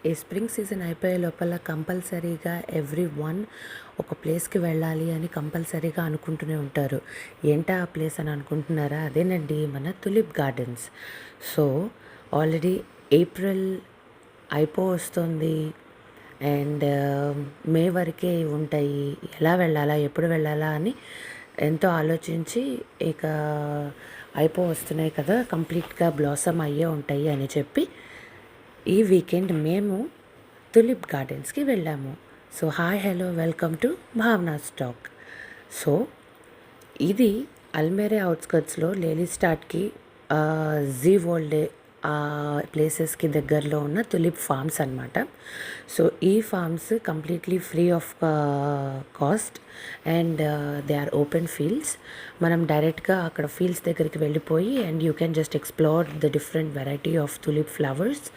ఈ spring season అయిపోయే లోపల కంపల్సరీగా ఎవ్రీ వన్ ఒక ప్లేస్కి వెళ్ళాలి అని కంపల్సరీగా అనుకుంటూనే ఉంటారు. ఏంటా ఆ ప్లేస్ అని అనుకుంటున్నారా? అదేనండి మన tulip gardens. So already April వస్తుంది అండ్ మే వరకే ఉంటాయి. ఎలా వెళ్ళాలా, ఎప్పుడు వెళ్ళాలా అని ఎంతో ఆలోచించి ఇక వస్తున్నాయి కదా, కంప్లీట్గా బ్లాసమ్ అయ్యే ఉంటాయి అని చెప్పి ఈ వీకెండ్ మేము తులిప్ గార్డెన్స్కి వెళ్ళాము. So hi hello welcome to Bhavana stock. So ఇది అల్మేరే అవుట్స్కట్స్లో లేలీ స్టార్ట్కి జీ వరల్డ్ ఆ ప్లేసెస్కి దగ్గరలో ఉన్న తులిప్ ఫార్మ్స్ అనమాట. సో ఈ farms completely free of cost and they are open fields. మనం డైరెక్ట్గా అక్కడ ఫీల్డ్స్ దగ్గరికి వెళ్ళిపోయి and you can just explore the different variety of tulip flowers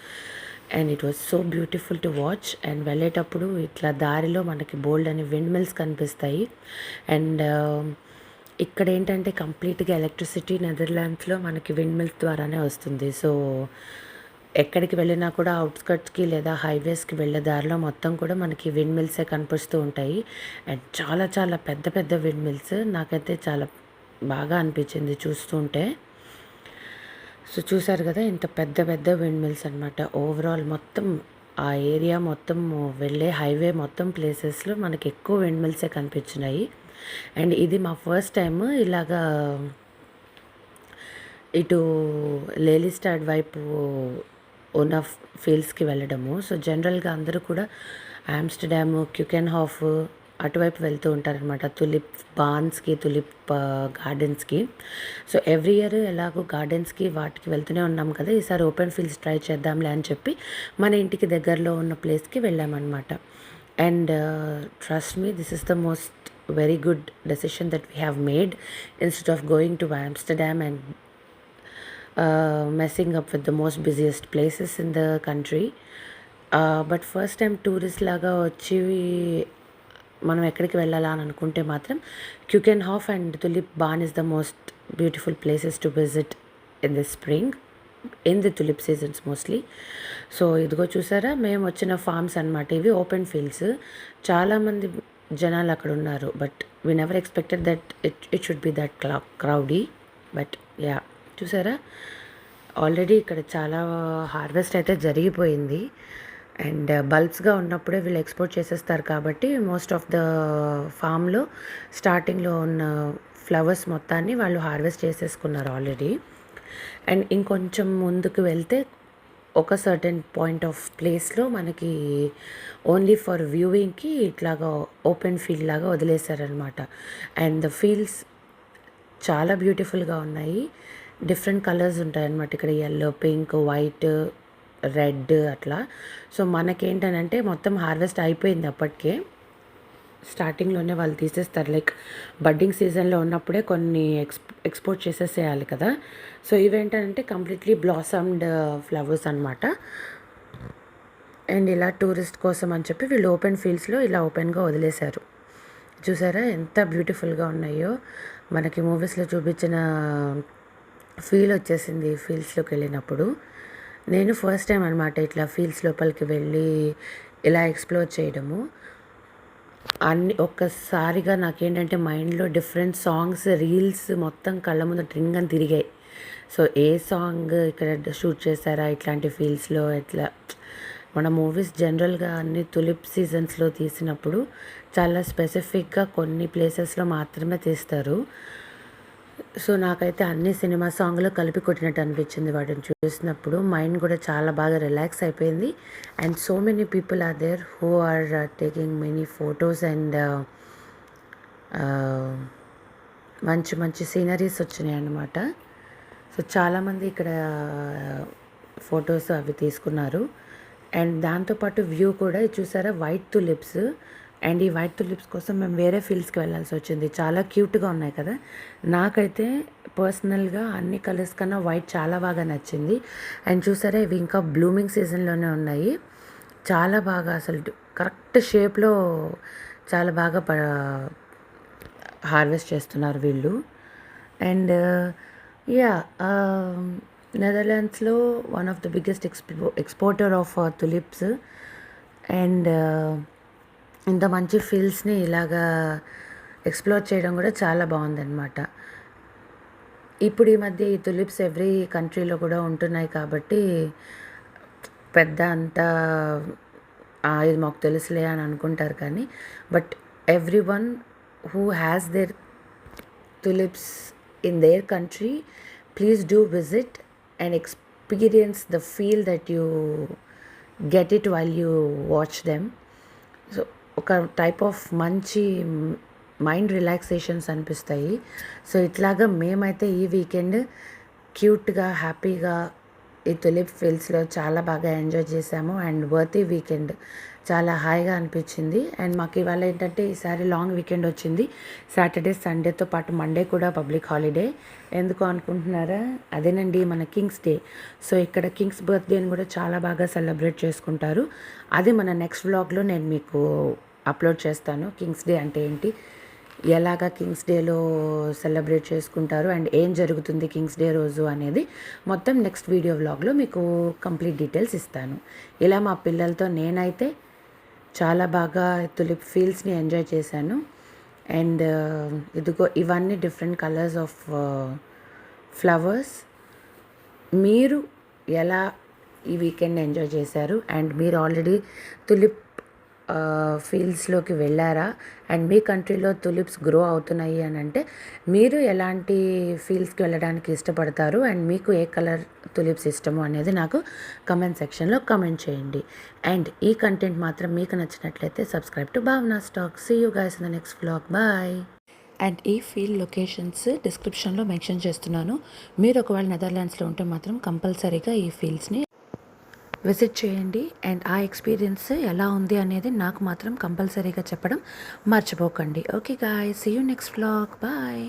and it was so beautiful to watch. And వెళ్ళేటప్పుడు ఇట్లా దారిలో మనకి బోల్డ్ అని విండ్ మిల్స్ కనిపిస్తాయి. అండ్ ఇక్కడ ఏంటంటే కంప్లీట్గా ఎలక్ట్రిసిటీ నెదర్లాండ్స్లో మనకి విండ్ మిల్స్ ద్వారానే వస్తుంది. సో ఎక్కడికి వెళ్ళినా కూడా అవుట్స్కట్స్కి లేదా హైవేస్కి వెళ్ళే దారిలో మొత్తం కూడా మనకి విండ్ మిల్సే కనిపిస్తూ ఉంటాయి. అండ్ చాలా చాలా పెద్ద పెద్ద విండ్ మిల్స్. నాకైతే చాలా బాగా అనిపించింది చూస్తుంటే. సో చూసారు కదా, ఇంత పెద్ద పెద్ద విండ్ మిల్స్ అనమాట. ఓవరాల్ మొత్తం ఆ ఏరియా మొత్తం వెళ్ళే హైవే మొత్తం ప్లేసెస్లో మనకి ఎక్కువ విండ్ మిల్సే కనిపించినాయి. అండ్ ఇది మా ఫస్ట్ టైం ఇలాగా ఇటు లేలీస్టాడ్ వైపు ఉన్న ఫీల్డ్స్కి వెళ్ళడము. సో జనరల్గా అందరూ కూడా ఆమ్స్టర్డామ్, క్యూకెన్హాఫ్ అటువైపు వెళ్తూ ఉంటారనమాట, తులిప్ బాన్స్కి, తులిప్ గార్డెన్స్కి. సో ఎవ్రీ ఇయర్ ఎలాగో గార్డెన్స్కి వాటికి వెళ్తూనే ఉన్నాం కదా, ఈసారి ఓపెన్ ఫీల్డ్స్ ట్రై చేద్దాంలే అని చెప్పి మన ఇంటికి దగ్గరలో ఉన్న ప్లేస్కి వెళ్ళామన్నమాట. And trust me, this is the most very good decision that we have made instead of going to Amsterdam and messing up with the most busiest places in the country. But first time tourist లాగా వచ్చి మనం ఎక్కడికి వెళ్ళాలా అని అనుకుంటే మాత్రం Keukenhof and tulip barn is the most beautiful places to visit in the spring, in the tulip seasons mostly. So ఇదిగో చూసారా, మేము వచ్చిన ఫార్మ్స్ అనమాట ఇవి, ఓపెన్ ఫీల్డ్స్. చాలామంది జనాలు అక్కడ ఉన్నారు, but we never expected that it should be that క్రౌడీ. But yeah, చూసారా ఆల్రెడీ ఇక్కడ చాలా హార్వెస్ట్ అయితే జరిగిపోయింది. అండ్ బల్బ్స్గా ఉన్నప్పుడే వీళ్ళు ఎక్స్పోర్ట్ చేసేస్తారు కాబట్టి మోస్ట్ ఆఫ్ ద ఫామ్లో స్టార్టింగ్లో ఉన్న ఫ్లవర్స్ మొత్తాన్ని వాళ్ళు హార్వెస్ట్ చేసేసుకున్నారు ఆల్రెడీ. అండ్ ఇంకొంచెం ముందుకు వెళ్తే ఒక సర్టెన్ పాయింట్ ఆఫ్ ప్లేస్లో మనకి ఓన్లీ ఫర్ వ్యూయింగ్కి ఇట్లాగా ఓపెన్ ఫీల్డ్ లాగా వదిలేశారనమాట. అండ్ ద ఫీల్డ్స్ చాలా బ్యూటిఫుల్గా ఉన్నాయి. డిఫరెంట్ కలర్స్ ఉంటాయన్నమాట ఇక్కడ, ఎల్లో, పింక్, వైట్, రెడ్ అట్లా. సో మనకేంటనంటే మొత్తం హార్వెస్ట్ అయిపోయింది అప్పటికే, స్టార్టింగ్లోనే వాళ్ళు తీసేస్తారు. లైక్ బడ్డింగ్ సీజన్లో ఉన్నప్పుడే కొన్ని ఎక్స్పోర్ట్ చేసేసేయాలి కదా. సో ఇవేంటంటే కంప్లీట్లీ బ్లాసమ్డ్ ఫ్లవర్స్ అనమాట. అండ్ ఇలా టూరిస్ట్ కోసం అని చెప్పి వీళ్ళు ఓపెన్ ఫీల్డ్స్లో ఇలా ఓపెన్గా వదిలేశారు. చూసారా ఎంత బ్యూటిఫుల్గా ఉన్నాయో, మనకి మూవీస్లో చూపించిన ఫీల్ వచ్చేసింది ఫీల్డ్స్లోకి వెళ్ళినప్పుడు. నేను ఫస్ట్ టైం అనమాట ఇట్లా ఫీల్డ్స్ లోపలికి వెళ్ళి ఇలా ఎక్స్ప్లోర్ చేయడము. ఒక్కసారిగా నాకేంటంటే మైండ్లో డిఫరెంట్ సాంగ్స్, రీల్స్ మొత్తం కళ్ళ ముందు డ్రింగ్ అని తిరిగాయి. సో ఏ సాంగ్ ఇక్కడ షూట్ చేశారా ఇట్లాంటి ఫీల్డ్స్లో, ఎట్లా మన మూవీస్ జనరల్గా అన్ని తులిప్ సీజన్స్లో తీసినప్పుడు చాలా స్పెసిఫిక్గా కొన్ని ప్లేసెస్లో మాత్రమే తీస్తారు. సో నాకైతే అన్ని సినిమా సాంగ్లు కలిపి కొట్టినట్టు అనిపించింది వాటిని చూసినప్పుడు. మైండ్ కూడా చాలా బాగా రిలాక్స్ అయిపోయింది. And so many people are there who are taking many photos and మంచి మంచి సీనరీస్ వచ్చినాయి అన్నమాట. సో చాలామంది ఇక్కడ ఫొటోస్ అవి తీసుకున్నారు. అండ్ దాంతోపాటు వ్యూ కూడా చూసారా, వైట్ తులిప్స్. అండ్ ఈ వైట్ తులిప్స్ కోసం మేము వేరే ఫీల్డ్స్కి వెళ్ళాల్సి వచ్చింది. చాలా క్యూట్గా ఉన్నాయి కదా. నాకైతే పర్సనల్గా అన్ని కలర్స్ కన్నా వైట్ చాలా బాగా నచ్చింది. అండ్ చూసారా, ఇవి ఇంకా బ్లూమింగ్ సీజన్లోనే ఉన్నాయి. చాలా బాగా అసలు కరెక్ట్ షేప్లో చాలా బాగా హార్వెస్ట్ చేస్తున్నారు వీళ్ళు. అండ్ యా, నెదర్లాండ్స్లో one of the biggest exporter of tulips. And ఇంత మంచి ఫీల్డ్స్ని ఇలాగా ఎక్స్ప్లోర్ చేయడం కూడా చాలా బాగుందన్నమాట. ఇప్పుడు ఈ మధ్య ఈ తులిప్స్ ఎవ్రీ కంట్రీలో కూడా ఉంటున్నాయి కాబట్టి పెద్ద అంత ఇది మాకు తెలుసులే అని అనుకుంటారు, కానీ but every one who has their tulips in their country, please do visit and experience the feel that you get it while you watch them. So ఒక టైప్ ఆఫ్ మంచి మైండ్ రిలాక్సేషన్స్ అనిపిస్తాయి. సో ఇట్లాగా మేమైతే ఈ weekend క్యూట్గా హ్యాపీగా ఈ tulip ఫీల్డ్స్లో చాలా బాగా ఎంజాయ్ చేసాము. అండ్ వర్తీ వీకెండ్ చాలా హాయిగా అనిపించింది. అండ్ మాకు ఇవాళ ఏంటంటే ఈసారి లాంగ్ వీకెండ్ వచ్చింది. సాటర్డే సండేతో పాటు మండే కూడా పబ్లిక్ హాలిడే. ఎందుకు అనుకుంటున్నారా? అదేనండి మన కింగ్స్ డే. సో ఇక్కడ కింగ్స్ బర్త్డేని కూడా చాలా బాగా సెలబ్రేట్ చేసుకుంటారు. అది మన నెక్స్ట్ వ్లాగ్లో నేను మీకు అప్లోడ్ చేస్తాను. కింగ్స్ డే అంటే ఏంటి, ఎలాగా కింగ్స్ డేలో సెలబ్రేట్ చేసుకుంటారు అండ్ ఏం జరుగుతుంది కింగ్స్ డే రోజు అనేది మొత్తం నెక్స్ట్ వీడియో వ్లాగ్లో మీకు కంప్లీట్ డీటెయిల్స్ ఇస్తాను. ఇలా మా పిల్లలతో నేనైతే చాలా బాగా తులిప్ ఫీల్డ్స్ని ఎంజాయ్ చేశాను. అండ్ ఇదిగో ఇవన్నీ డిఫరెంట్ కలర్స్ ఆఫ్ ఫ్లవర్స్. మీరు ఎలా ఈ వీకెండ్ ఎంజాయ్ చేశారు అండ్ మీరు ఆల్రెడీ తులిప్ ఫీల్డ్స్లోకి వెళ్ళారా అండ్ మీ కంట్రీలో తులిప్స్ గ్రో అవుతున్నాయి అని అంటే మీరు ఎలాంటి ఫీల్డ్స్కి వెళ్ళడానికి ఇష్టపడతారు అండ్ మీకు ఏ కలర్ తులిప్స్ ఇష్టము అనేది నాకు కమెంట్ సెక్షన్లో కమెంట్ చేయండి. అండ్ ఈ కంటెంట్ మాత్రం మీకు నచ్చినట్లయితే subscribe to Bhavana stack. See you guys in the next vlog. Bye. And ఈ ఫీల్డ్ లొకేషన్స్ డిస్క్రిప్షన్లో మెన్షన్ చేస్తున్నాను. మీరు ఒకవేళ నెదర్లాండ్స్లో ఉంటే మాత్రం కంపల్సరీగా ఈ ఫీల్డ్స్ని విజిట్ చేయండి. అండ్ ఆ ఎక్స్పీరియన్స్ ఎలా ఉంది అనేది నాకు మాత్రం కంపల్సరీగా చెప్పడం మర్చిపోకండి. Okay guys, see you next vlog. Bye.